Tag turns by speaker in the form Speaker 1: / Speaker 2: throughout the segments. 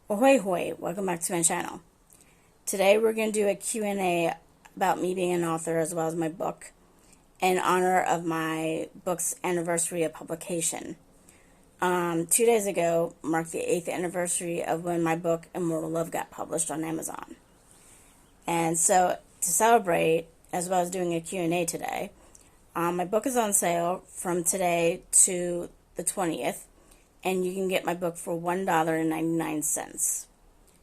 Speaker 1: Ahoy hoy, welcome back to my channel. Today we're going to do a Q&A about me being an author as well as my book in honor of my book's anniversary of publication. 2 days ago marked the 8th anniversary of when my book Immortal Love got published on Amazon. And so to celebrate, as well as doing a Q&A today, my book is on sale from today to the 20th. And you can get my book for $1.99,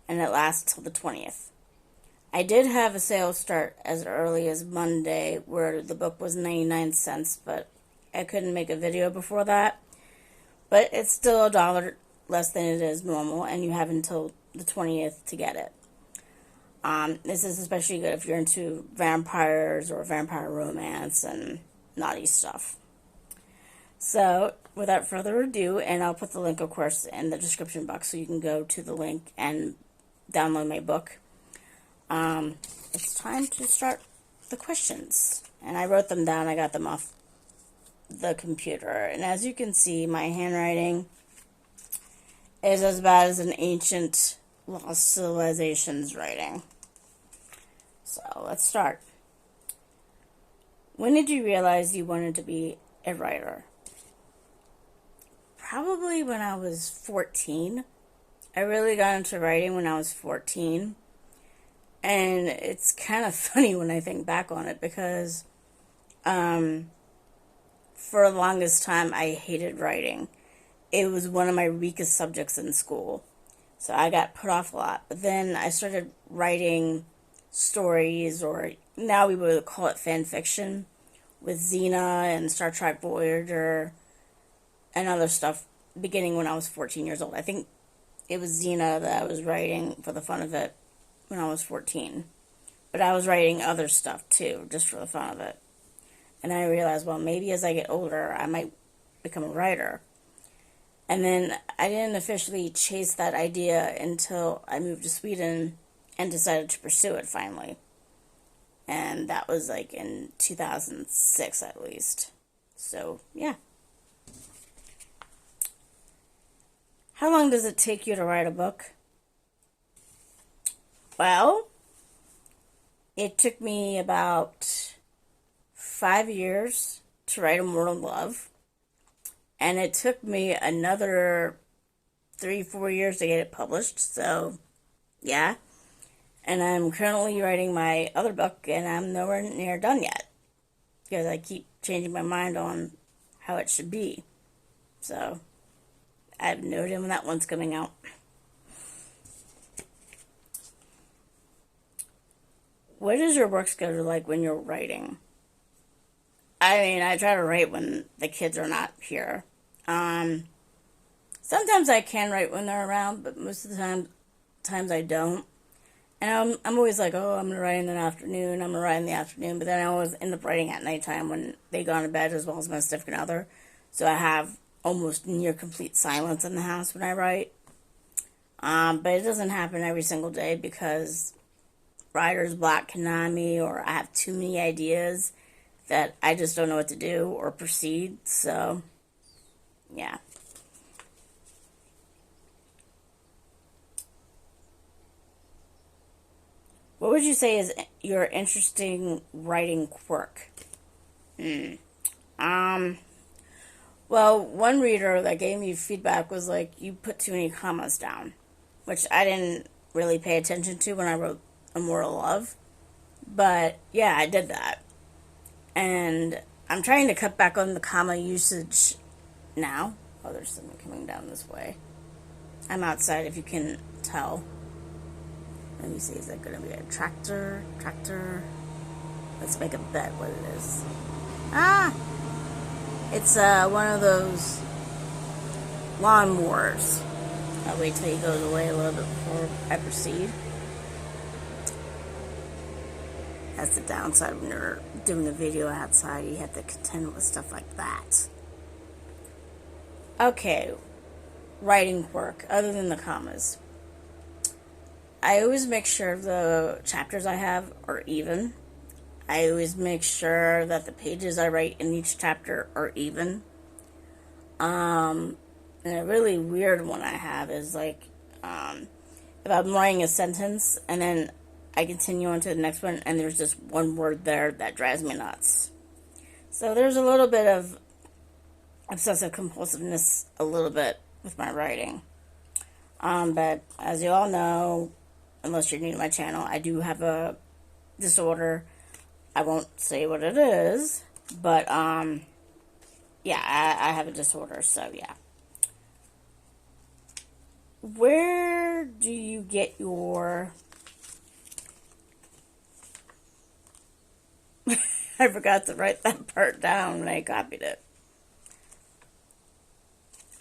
Speaker 1: and it lasts till the 20th. I did have a sale start as early as Monday where the book was 99 cents, but I couldn't make a video before that. But it's still $1 less than it is normal, and you have until the 20th to get it. This is especially good if you're into vampires or vampire romance and naughty stuff. So, without further ado, and I'll put the link, of course, in the description box so you can go to the link and download my book. It's time to start the questions. And I wrote them down. I got them off the computer. And as you can see, my handwriting is as bad as an ancient lost civilization's writing. So, let's start. When did you realize you wanted to be a writer? Probably when I was 14. I really got into writing when I was 14. And it's kind of funny when I think back on it because for the longest time I hated writing. It was one of my weakest subjects in school. So I got put off a lot. But then I started writing stories, or now we would call it fan fiction, with Xena and Star Trek Voyager and other stuff beginning when I was 14 years old. I think it was Xena that I was writing for the fun of it when I was 14. But I was writing other stuff too, just for the fun of it. And I realized, well, maybe as I get older, I might become a writer. And then I didn't officially chase that idea until I moved to Sweden and decided to pursue it finally. And that was like in 2006 at least. So, yeah. How long does it take you to write a book? Well, it took me about 5 years to write Immortal Love. And it took me another 3-4 years to get it published. So, yeah. And I'm currently writing my other book, and I'm nowhere near done yet. Because I keep changing my mind on how it should be. So, I have no idea when that one's coming out. What is your work schedule like when you're writing? I mean, I try to write when the kids are not here. Sometimes I can write when they're around, but most of the times I don't. And I'm always like, oh, I'm going to write in the afternoon, I'm going to write in the afternoon, but then I always end up writing at nighttime when they go to bed, as well as my significant other. So I have almost near complete silence in the house when I write. But it doesn't happen every single day because writer's block can gnaw me, or I have too many ideas that I just don't know what to do or proceed. So, yeah. What would you say is your interesting writing quirk? Well, one reader that gave me feedback was like, you put too many commas down, which I didn't really pay attention to when I wrote Immortal Love. But, yeah, I did that. And I'm trying to cut back on the comma usage now. Oh, there's something coming down this way. I'm outside, if you can tell. Let me see, is that going to be a tractor? Tractor? Let's make a bet what it is. Ah! It's one of those lawnmowers. I'll wait till he goes away a little bit before I proceed. That's the downside when you're doing a video outside. You have to contend with stuff like that. Okay. Writing quirk, other than the commas. I always make sure the chapters I have are even. I always make sure that the pages I write in each chapter are even. And a really weird one I have is like, if I'm writing a sentence and then I continue on to the next one and there's just one word there that drives me nuts. So there's a little bit of obsessive compulsiveness, a little bit, with my writing. But as you all know, unless you're new to my channel, I do have a disorder. I won't say what it is, but yeah, I have a disorder, so yeah. Where do you get your... I forgot to write that part down when I copied it.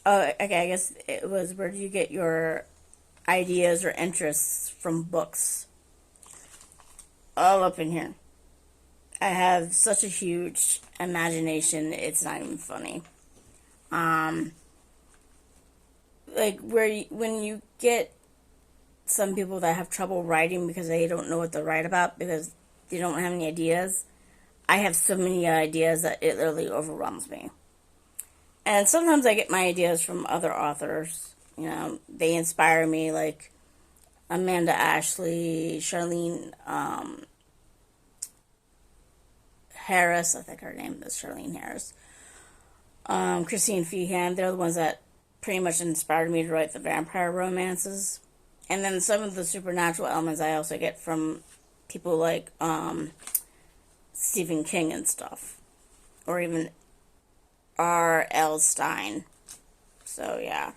Speaker 1: Oh, okay, I guess it was, where do you get your ideas or interests from books? All up in here. I have such a huge imagination, it's not even funny. Like, when you get some people that have trouble writing because they don't know what to write about because they don't have any ideas, I have so many ideas that it literally overwhelms me. And sometimes I get my ideas from other authors. You know, they inspire me, like Amanda Ashley, Charlene Harris, I think her name is Charlene Harris, Christine Feehan. They're the ones that pretty much inspired me to write the vampire romances. And then some of the supernatural elements I also get from people like Stephen King and stuff, or even R.L. Stein. So yeah.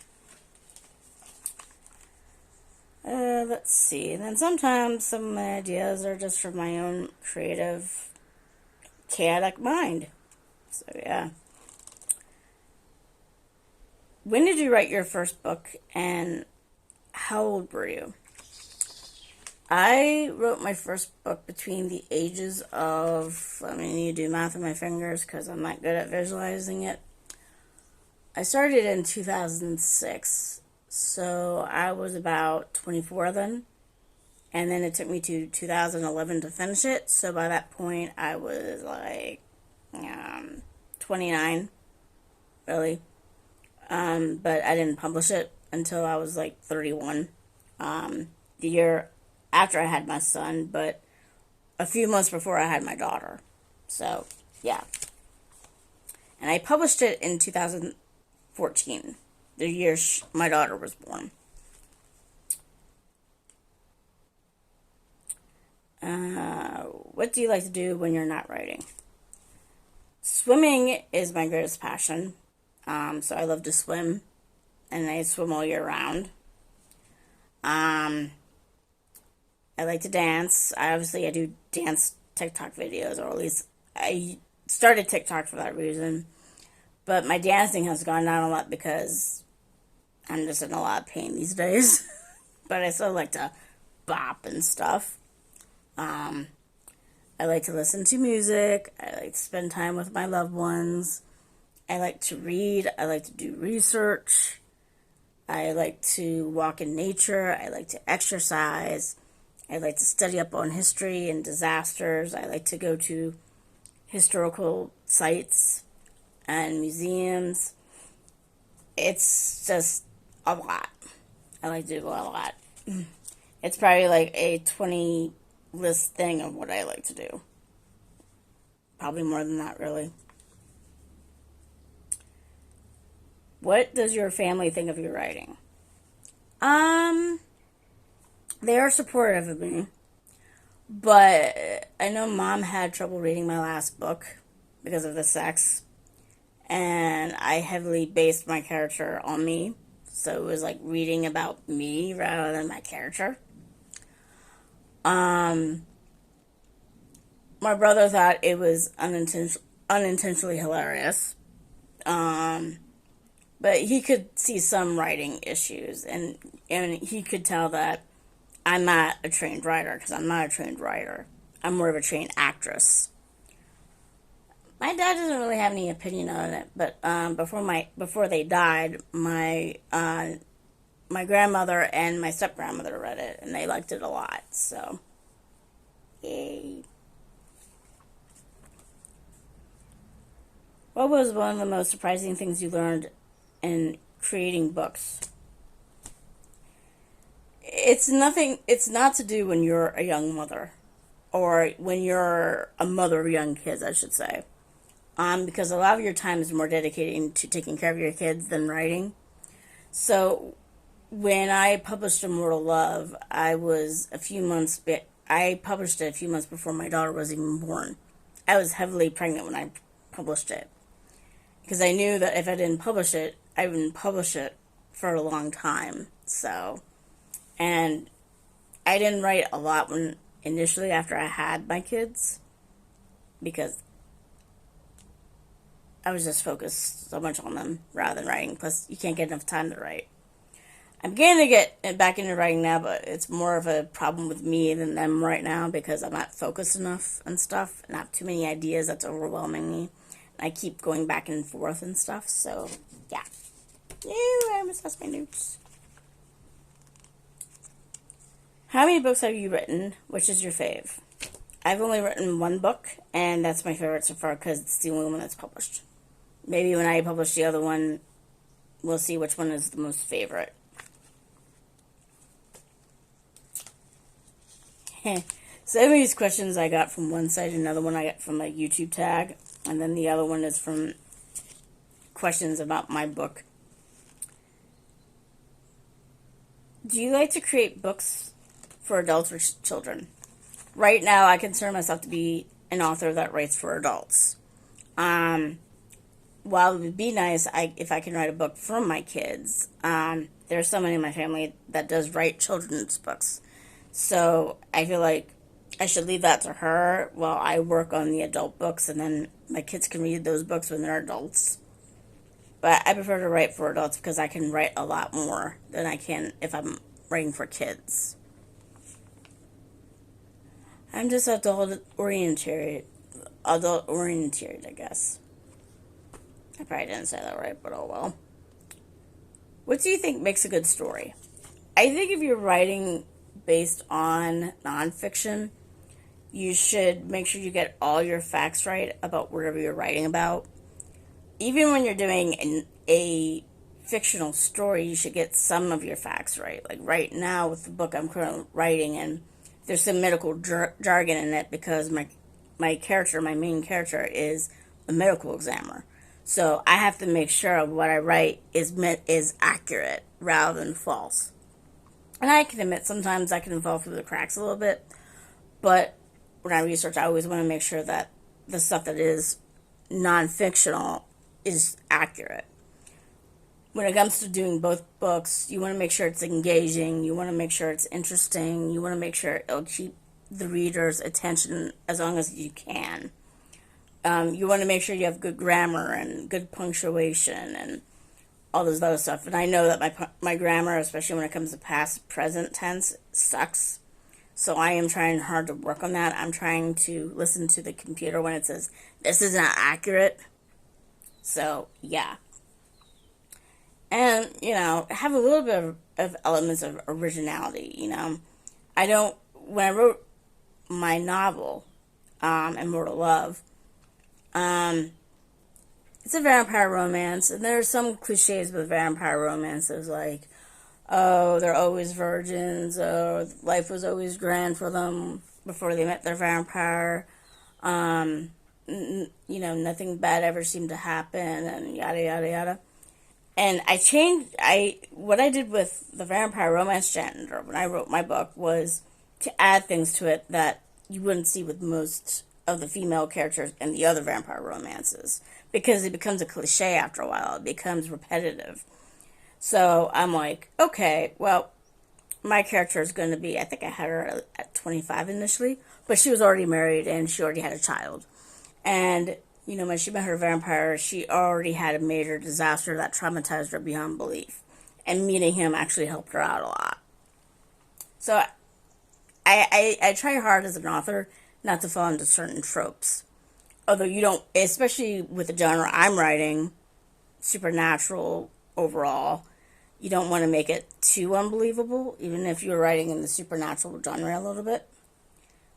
Speaker 1: Let's see. And then sometimes some of my ideas are just from my own creative, chaotic mind. So yeah. When did you write your first book, and how old were you? I wrote my first book between the ages of, I need to do math with my fingers because I'm not good at visualizing it. I started in 2006, so I was about 24 then, and then it took me to 2011 to finish it, so by that point I was like 29, really. But I didn't publish it until I was like 31, the year after I had my son, but a few months before I had my daughter. So, yeah. And I published it in 2014, the year my daughter was born. What do you like to do when you're not writing? Swimming is my greatest passion. So I love to swim, and I swim all year round. I like to dance. I do dance TikTok videos, or at least I started TikTok for that reason. But my dancing has gone down a lot because I'm just in a lot of pain these days. But I still like to bop and stuff. I like to listen to music. I like to spend time with my loved ones. I like to read. I like to do research. I like to walk in nature. I like to exercise. I like to study up on history and disasters. I like to go to historical sites and museums. It's just a lot. I like to do a lot. It's probably like a 20 list thing of what I like to do. Probably more than that, really. What does your family think of your writing? They are supportive of me, but I know Mom had trouble reading my last book because of the sex, and I heavily based my character on me, so it was like reading about me rather than my character. My brother thought it was unintentionally hilarious, but he could see some writing issues, and he could tell that I'm not a trained writer, because I'm not a trained writer. I'm more of a trained actress. My dad doesn't really have any opinion on it, but before they died, my grandmother and my step-grandmother read it, and they liked it a lot, so yay. What was one of the most surprising things you learned in creating books? it's nothing, it's not to do when you're a young mother, or when you're a mother of young kids, I should say. Because a lot of your time is more dedicated to taking care of your kids than writing. So when I published Immortal Love, I published it a few months before my daughter was even born. I was heavily pregnant when I published it, because I knew that if I didn't publish it, I wouldn't publish it for a long time. So, and I didn't write a lot initially after I had my kids, because I was just focused so much on them rather than writing. Plus, you can't get enough time to write. I'm beginning to get back into writing now, but it's more of a problem with me than them right now, because I'm not focused enough and stuff, and I have too many ideas that's overwhelming me. And I keep going back and forth and stuff, so yeah. I almost lost my notes. How many books have you written? Which is your fave? I've only written one book, and that's my favorite so far because it's the only one that's published. Maybe when I publish the other one, we'll see which one is the most favorite. Some of these questions I got from one site, another one I got from a YouTube tag, and then the other one is from questions about my book. Do you like to create books for adults or children? Right now, I consider myself to be an author that writes for adults. While it would be nice if I can write a book for my kids, there's someone in my family that does write children's books. So I feel like I should leave that to her while I work on the adult books, and then my kids can read those books when they're adults. But I prefer to write for adults because I can write a lot more than I can if I'm writing for kids. I'm just adult oriented, I guess. I probably didn't say that right, but oh well. What do you think makes a good story? I think if you're writing based on nonfiction, you should make sure you get all your facts right about whatever you're writing about. Even when you're doing a fictional story, you should get some of your facts right. Like right now with the book I'm currently writing, and there's some medical jargon in it because my main character, is a medical examiner. So I have to make sure what I write is accurate rather than false. And I can admit sometimes I can fall through the cracks a little bit, but when I research, I always want to make sure that the stuff that is non-fictional is accurate. When it comes to doing both books, you want to make sure it's engaging, you want to make sure it's interesting, you want to make sure it'll keep the reader's attention as long as you can. You want to make sure you have good grammar and good punctuation and all this other stuff. And I know that my grammar, especially when it comes to past present tense, sucks. So I am trying hard to work on that. I'm trying to listen to the computer when it says, this is not accurate. So, yeah. And, have a little bit of elements of originality, when I wrote my novel, Immortal Love, it's a vampire romance, and there are some cliches with vampire romances, like, oh, they're always virgins, oh, life was always grand for them before they met their vampire, nothing bad ever seemed to happen, and yada, yada, yada. And what I did with the vampire romance genre when I wrote my book was to add things to it that you wouldn't see with most of the female characters in the other vampire romances, because it becomes a cliche after a while. It becomes repetitive. So I'm like, okay, well, my character is going to be, I think I had her at 25 initially, but she was already married and she already had a child. And, when she met her vampire, she already had a major disaster that traumatized her beyond belief. And meeting him actually helped her out a lot. So I try hard as an author not to fall into certain tropes. Although you don't, especially with the genre I'm writing, supernatural overall, you don't want to make it too unbelievable, even if you're writing in the supernatural genre a little bit.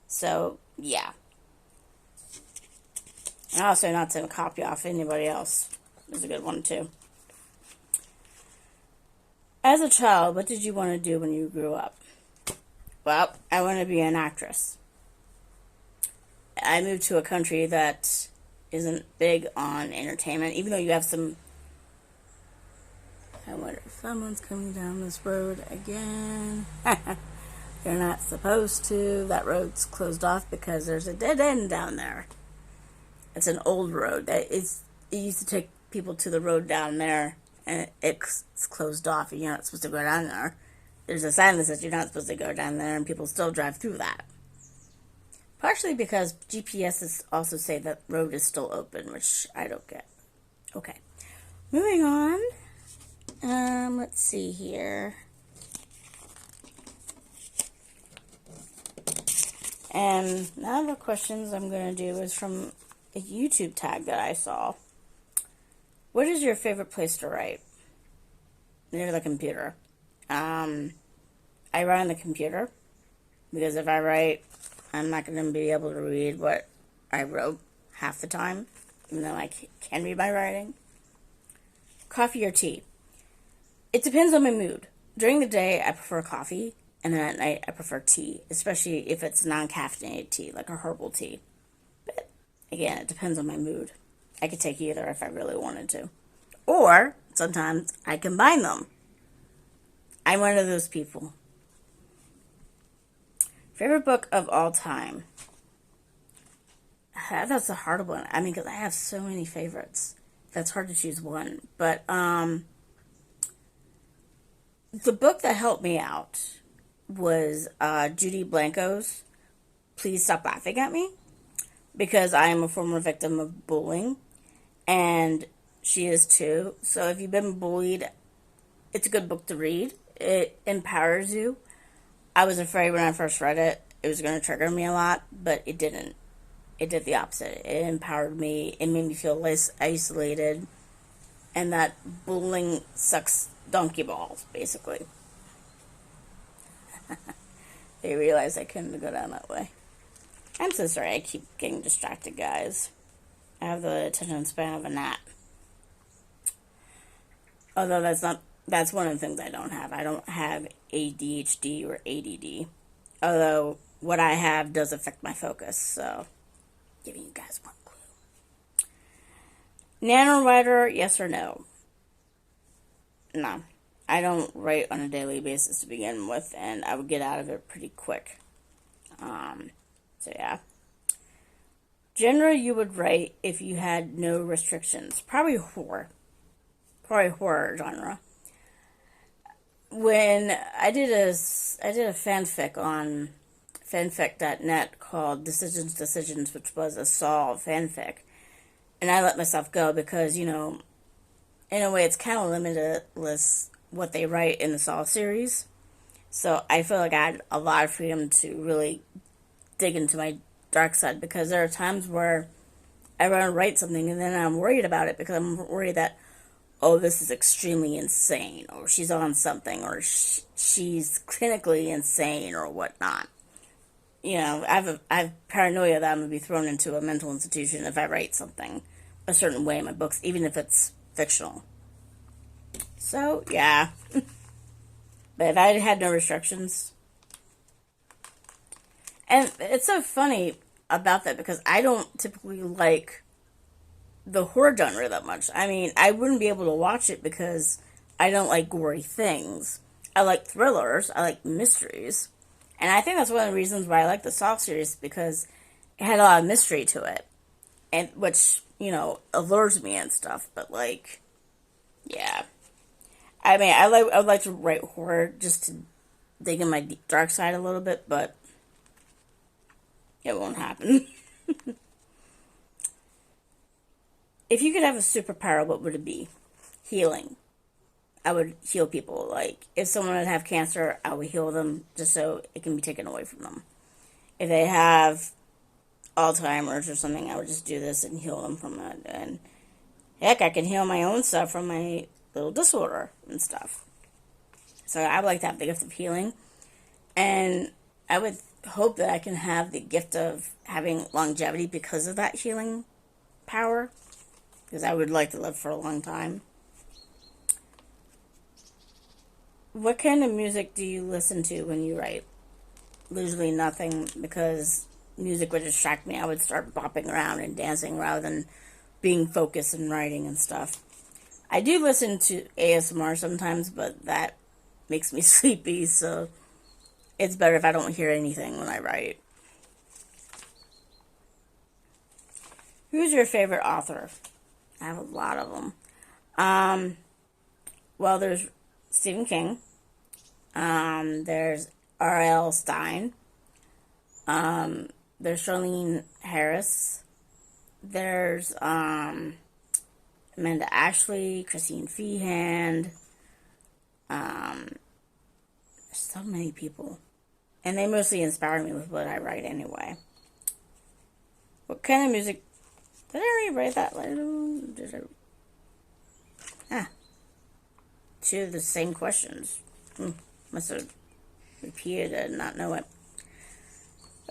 Speaker 1: So, yeah. And also not to copy off anybody else. Is a good one, too. As a child, what did you want to do when you grew up? Well, I want to be an actress. I moved to a country that isn't big on entertainment, even though you have some. I wonder if someone's coming down this road again. They're not supposed to. That road's closed off because there's a dead end down there. It's an old road. It used to take people to the road down there, and it's closed off, and you're not supposed to go down there. There's a sign that says you're not supposed to go down there, and people still drive through that. Partially because GPSs also say that road is still open, which I don't get. Okay, moving on. Let's see here. And now the questions I'm going to do is from a YouTube tag that I saw. What is your favorite place to write? Near the computer. I write on the computer because if I write, I'm not going to be able to read what I wrote half the time, even though I can read my writing. Coffee or tea? It depends on my mood. During the day, I prefer coffee, and then at night, I prefer tea, especially if it's non-caffeinated tea, like a herbal tea. But again, it depends on my mood. I could take either if I really wanted to. Or, sometimes, I combine them. I'm one of those people. Favorite book of all time? That's a hard one. I mean, because I have so many favorites. That's hard to choose one. But, the book that helped me out was Judy Blanco's Please Stop Laughing at Me, because I am a former victim of bullying, and she is too. So if you've been bullied, it's a good book to read. It empowers you. I was afraid when I first read it, it was going to trigger me a lot, but it didn't. It did the opposite. It empowered me. It made me feel less isolated, and that bullying sucks donkey balls, basically. They realized I couldn't go down that way. I'm so sorry, I keep getting distracted, guys. I have the attention span of a gnat. Although that's one of the things I don't have. I don't have ADHD or ADD. Although what I have does affect my focus, so giving you guys one clue. NaNoWriter, yes or no? No. I don't write on a daily basis to begin with, and I would get out of it pretty quick. So yeah. Genre you would write if you had no restrictions. Probably horror. Probably horror genre. When I did a fanfic on fanfic.net called Decisions, which was a Saw fanfic, and I let myself go because, in a way, it's kind of limitless what they write in the Saw series. So I feel like I had a lot of freedom to really dig into my dark side, because there are times where I want to write something and then I'm worried about it because I'm worried that, oh, this is extremely insane, or she's on something, or she's clinically insane, or whatnot. I have paranoia that I'm going to be thrown into a mental institution if I write something a certain way in my books, even if it's fictional. So, yeah. But if I had no restrictions. And it's so funny about that because I don't typically like the horror genre that much. I mean, I wouldn't be able to watch it because I don't like gory things. I like thrillers. I like mysteries. And I think that's one of the reasons why I like the Saw series, because it had a lot of mystery to it. And which, allures me and stuff. But, yeah. I mean, I would like to write horror just to dig in my dark side a little bit, but it won't happen. If you could have a superpower, what would it be? Healing. I would heal people. Like, if someone would have cancer, I would heal them just so it can be taken away from them. If they have Alzheimer's or something, I would just do this and heal them from it. And heck, I can heal my own stuff from my little disorder and stuff. So I would like to have the gift of healing. And I would hope that I can have the gift of having longevity because of that healing power. Because I would like to live for a long time. What kind of music do you listen to when you write? Usually nothing, because music would distract me. I would start bopping around and dancing rather than being focused and writing and stuff. I do listen to ASMR sometimes, but that makes me sleepy, so it's better if I don't hear anything when I write. Who's your favorite author? I have a lot of them. Well, there's Stephen King. There's R.L. Stein. There's Charlene Harris. There's Amanda Ashley, Christine Feehand. There's so many people. And they mostly inspire me with what I write anyway. What kind of music... Did I already write that later? Two of the same questions. Must have repeated it and not know it.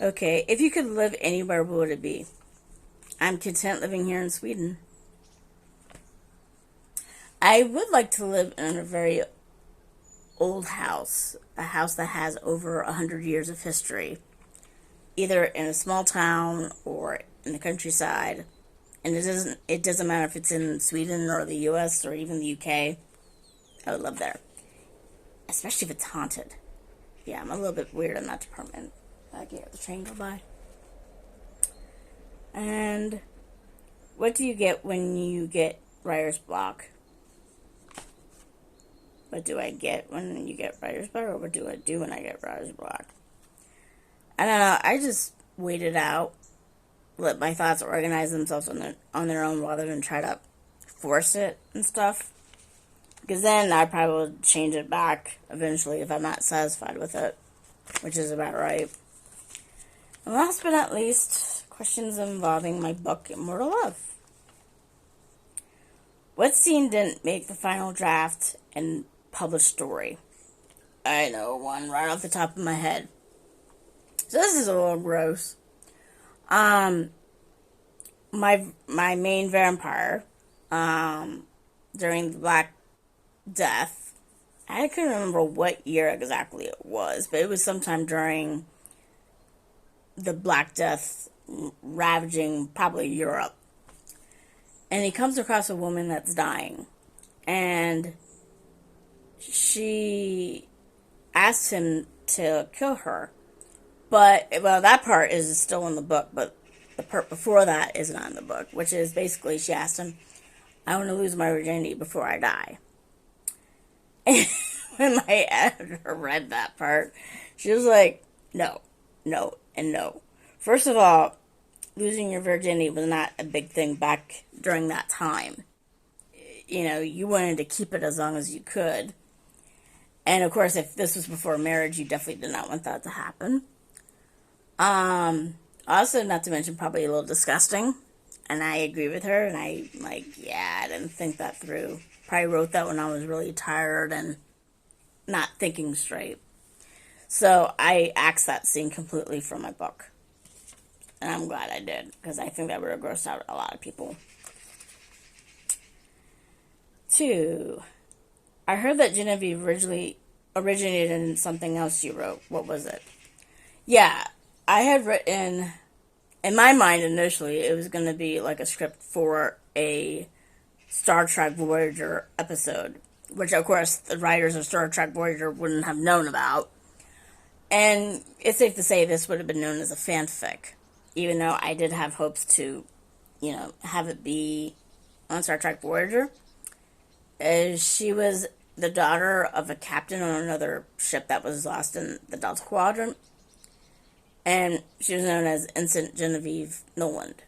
Speaker 1: Okay, if you could live anywhere, where would it be? I'm content living here in Sweden. I would like to live in a very old house. A house that has over 100 years of history. Either in a small town or in the countryside. And it doesn't matter if it's in Sweden or the US or even the UK. I would live there. Especially if it's haunted. Yeah, I'm a little bit weird in that department. I can hear the train go by. And what do you get when you get writer's block? What do I get when you get writer's block? Or what do I do when I get writer's block? I don't know. I just wait it out. Let my thoughts organize themselves on their own rather than try to force it and stuff. Because then I probably will change it back eventually if I'm not satisfied with it. Which is about right. And last but not least, questions involving my book, Immortal Love. What scene didn't make the final draft and published story? I know one right off the top of my head. So this is a little gross. My main vampire, during the Black Death, I couldn't remember what year exactly it was, but it was sometime during the Black Death ravaging probably Europe. And he comes across a woman that's dying. And she asks him to kill her. But, well, that part is still in the book, but the part before that is not in the book, which is basically she asked him, I want to lose my virginity before I die. And when my editor read that part, she was like, no, no, and no. First of all, losing your virginity was not a big thing back during that time. You know, you wanted to keep it as long as you could. And of course, if this was before marriage, you definitely did not want that to happen. Also, not to mention, probably a little disgusting. And I agree with her, and I didn't think that through. Probably wrote that when I was really tired and not thinking straight. So I axed that scene completely from my book. And I'm glad I did, because I think that would have grossed out a lot of people. 2. I heard that Genevieve originally originated in something else you wrote. What was it? Yeah, I had written, in my mind initially, it was going to be like a script for a Star Trek Voyager episode, which of course the writers of Star Trek Voyager wouldn't have known about. And it's safe to say this would have been known as a fanfic, even though I did have hopes to, have it be on Star Trek Voyager. She was the daughter of a captain on another ship that was lost in the Delta Quadrant. And she was known as Ensign Genevieve Noland.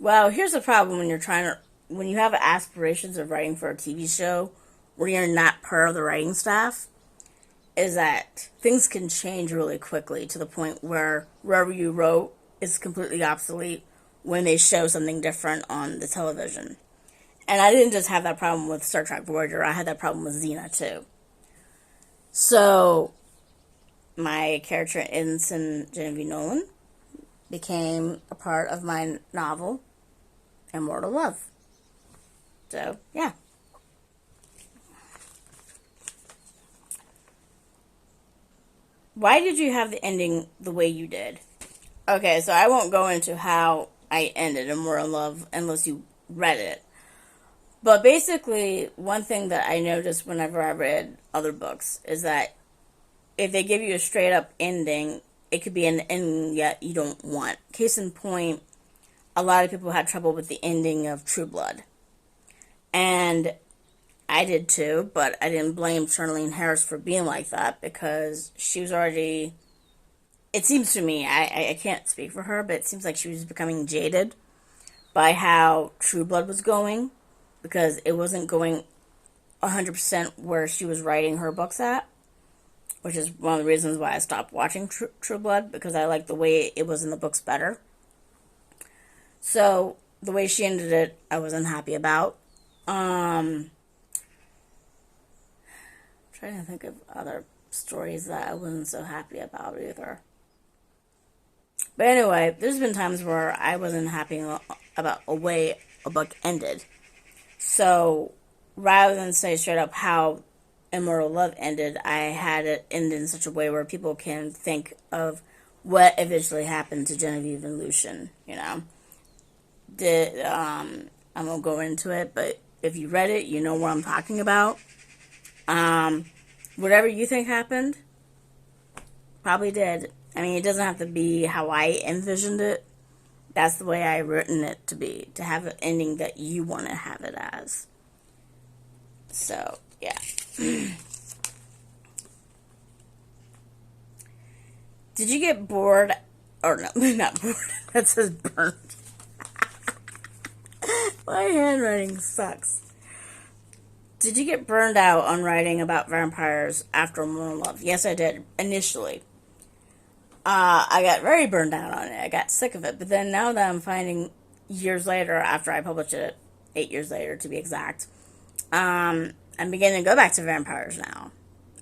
Speaker 1: Well, here's the problem when you have aspirations of writing for a TV show where you're not part of the writing staff, is that things can change really quickly to the point where wherever you wrote is completely obsolete when they show something different on the television. And I didn't just have that problem with Star Trek Voyager, I had that problem with Xena too. So my character Ensign Genevieve Nolan became a part of my novel, Immortal Love. So, yeah. Why did you have the ending the way you did? Okay, so I won't go into how I ended Immortal Love unless you read it. But basically, one thing that I noticed whenever I read other books is that if they give you a straight up ending, it could be an ending that you don't want. Case in point, a lot of people had trouble with the ending of True Blood. And I did too, but I didn't blame Charlene Harris for being like that because she was already, it seems to me, I can't speak for her, but it seems like she was becoming jaded by how True Blood was going because it wasn't going 100% where she was writing her books at, which is one of the reasons why I stopped watching True Blood, because I like the way it was in the books better. So the way she ended it, I wasn't happy about. Trying to think of other stories that I wasn't so happy about either. But anyway, there's been times where I wasn't happy about a way a book ended. So rather than say straight up how Immortal Love ended, I had it end in such a way where people can think of what eventually happened to Genevieve and Lucian, you know. I won't go into it, but if you read it, you know what I'm talking about. Whatever you think happened, probably did. I mean, it doesn't have to be how I envisioned it. That's the way I written it to be, to have an ending that you want to have it as. So, yeah. Did you get bored? Or no, not bored. That says burned. My handwriting sucks. Did you get burned out on writing about vampires after Immortal Love? Yes, I did, initially. I got very burned out on it. I got sick of it. But then now that I'm finding years later, after I published it, 8 years later to be exact, I'm beginning to go back to vampires now.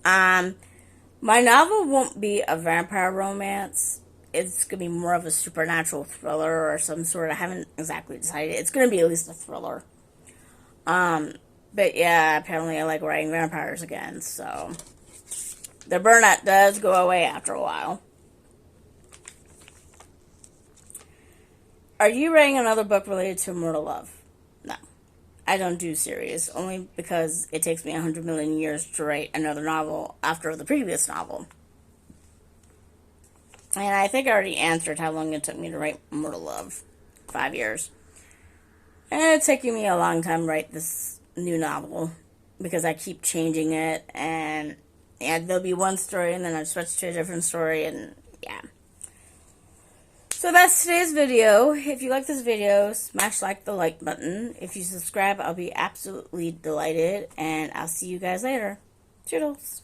Speaker 1: My novel won't be a vampire romance. It's going to be more of a supernatural thriller or some sort. I haven't exactly decided. It's going to be at least a thriller. But yeah, apparently I like writing vampires again, so the burnout does go away after a while. Are you writing another book related to Immortal Love? No. I don't do series, only because it takes me 100 million years to write another novel after the previous novel. And I think I already answered how long it took me to write Immortal Love. 5 years. And it's taking me a long time to write this new novel because I keep changing it, and there'll be one story and then I switch to a different story, and yeah. So that's today's video. If you like this video, smash the like button. If you subscribe, I'll be absolutely delighted, and I'll see you guys later. Toodles.